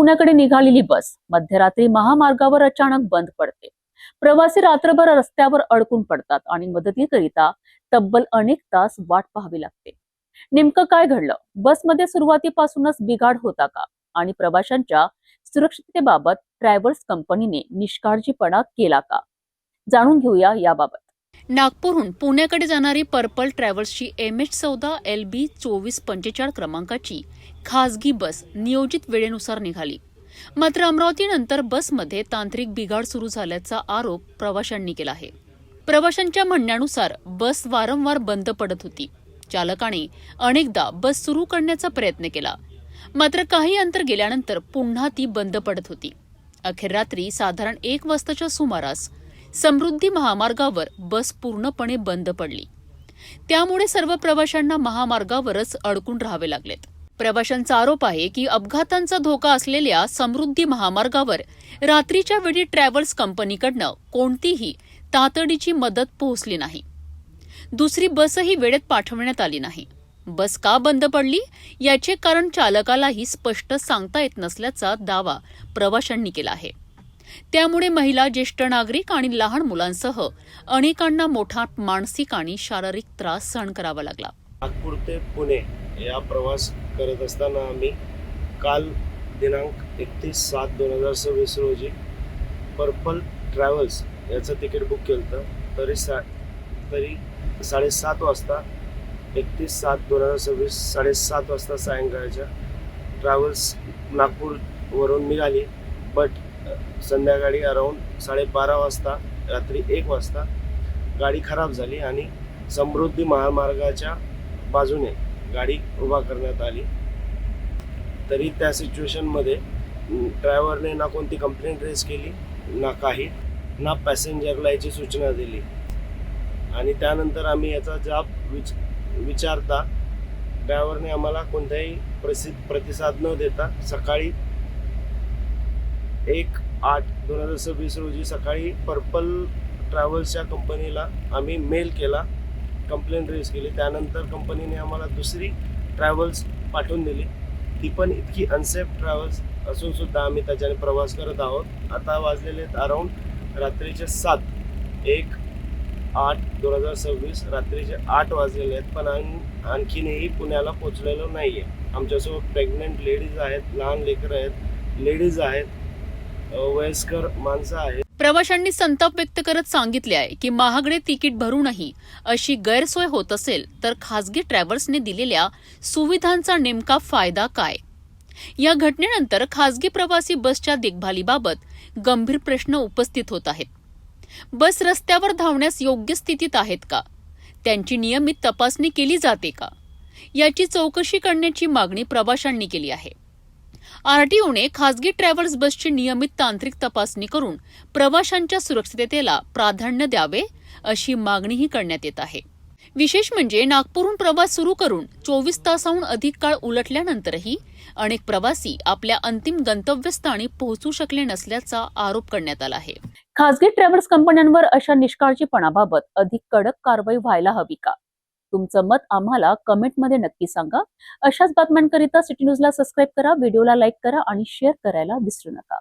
पुण्याकडे निघालेली बस मध्यरात्री महामार्गावर अचानक बंद पडते. प्रवासी रात्रभर रस्त्यावर अडकून पडतात आणि मदतीकरिता तब्बल अनेक तास वाट पाहावी लागते. नेमकं काय घडलं? बसमध्ये सुरुवातीपासूनच बिघाड होता का? आणि प्रवाशांच्या सुरक्षिततेबाबत ट्रॅव्हल्स कंपनीने निष्काळजीपणा केला का? जाणून घेऊया याबाबत. नागपूरहून पुण्याकडे जाणारी पर्पल ट्रॅव्हल्सची MH14 LB 2445 क्रमांकाची खासगी बस नियोजित वेळेनुसार निघाली. मात्र अमरावतीनंतर बसमध्ये तांत्रिक बिघाड सुरू झाल्याचा आरोप प्रवाशांनी केला आहे. प्रवाशांच्या म्हणण्यानुसार बस वारंवार बंद पडत होती. चालकाने अनेकदा बस सुरू करण्याचा प्रयत्न केला, मात्र काही अंतर गेल्यानंतर पुन्हा ती बंद पडत होती. अखेर रात्री साधारण 1 वाजताच्या सुमारास समृद्धी महामार्गावर बस पूर्णपणे बंद पडली. त्यामुळे सर्व प्रवाशांना महामार्गावरच अडकून राहावे लागलेत. प्रवाशांचा आरोप आहे की अपघातांचा धोका असलेल्या समृद्धी महामार्गावर रात्रीच्या वेळी ट्रॅव्हल्स कंपनीकडनं कोणतीही तातडीची मदत पोहोचली नाही. दुसरी बसही वेळेत पाठवण्यात आली नाही. बस का बंद पडली याचे कारण चालकालाही स्पष्ट सांगता येत नसल्याचा दावा प्रवाशांनी केला आहे. त्यामुळे महिला, ज्येष्ठ नागरिक आणि लहान मुलांसह अनेकांना मोठा मानसिक आणि शारीरिक त्रास सहन करावा लागला. नागपूर ते पुणे या प्रवास करत असताना आम्ही काल दिनांक 31/7/2026 रोजी पर्पल ट्रॅव्हल्स याचं तिकीट बुक केलं होतं. तरी 7:30 वाजता 31/7/2026 7:30 वाजता सायंकाळच्या ट्रॅव्हल्स नागपूरवरून निघाली. बट संध्याकाळी अराऊंड 12:30 वाजता, रात्री 1 वाजता गाडी खराब झाली आणि समृद्धी महामार्गाच्या बाजूने गाडी उभा करण्यात आली. तरी त्या सिच्युएशनमध्ये ड्रायव्हरने ना कोणती कंप्लेंट रेज केली, ना काही, ना पॅसेंजरला याची सूचना दिली. आणि त्यानंतर आम्ही याचा जाब विचारता ड्रायव्हरने आम्हाला कोणताही प्रतिसाद न देता सकाळी 1/8/2026 रोजी सकाळी पर्पल ट्रॅव्हल्सच्या कंपनीला आम्ही मेल केला, कंप्लेंट रेज केली. त्यानंतर कंपनीने आम्हाला दुसरी ट्रॅव्हल्स पाठवून दिली. ती पण इतकी अनसेफ ट्रॅव्हल्स असून सुद्धा आम्ही त्याच्याने प्रवास करत आहोत. आता वाजलेले अराऊंड रात्रीचे 7, 1/8/2026 रात्रीचे 8 वाजलेले आहेत, पण आणखीनही पुण्याला पोचलेलो नाही आहे. आमच्यासोबत प्रेग्नंट लेडीज आहेत, लहान लेकरं आहेत, लेडीज आहेत, वयस्कर माणसं आहेत. प्रवाशांनी संताप व्यक्त करत सांगितले आहे की महागडे तिकीट भरूनही अशी गैरसोय होत असेल तर खासगी ट्रॅव्हल्सने दिलेल्या सुविधांचा नेमका फायदा काय? या घटनेनंतर खासगी प्रवासी बसच्या देखभालीबाबत गंभीर प्रश्न उपस्थित होत आहेत. बस रस्त्यावर धावण्यास योग्य स्थितीत आहेत का? त्यांची नियमित तपासणी केली जाते का? याची चौकशी करण्याची मागणी प्रवाशांनी केली आहे. RTOने खासगी ट्रॅव्हल्स बसची नियमित तांत्रिक तपासणी करून प्रवाशांच्या सुरक्षिततेला प्राधान्य द्यावे अशी मागणीही करण्यात येत आहे. विशेष म्हणजे नागपूरहून प्रवास सुरू करून 24 तासाहून अधिक काळ उलटल्यानंतरही अनेक प्रवासी आपल्या अंतिम गंतव्यस्थानी पोहोचू शकले नसल्याचा आरोप करण्यात आला आहे. खासगी ट्रॅव्हल्स कंपन्यांवर अशा निष्काळजीपणाबाबत अधिक कडक कारवाई व्हायला हवी का? तुमचं मत आम्हाला कमेंटमध्ये नक्की सांगा. अशाच बातम्यांकरिता सिटी न्यूजला सबस्क्राईब करा, व्हिडिओला लाईक करा आणि शेअर करायला विसरू नका.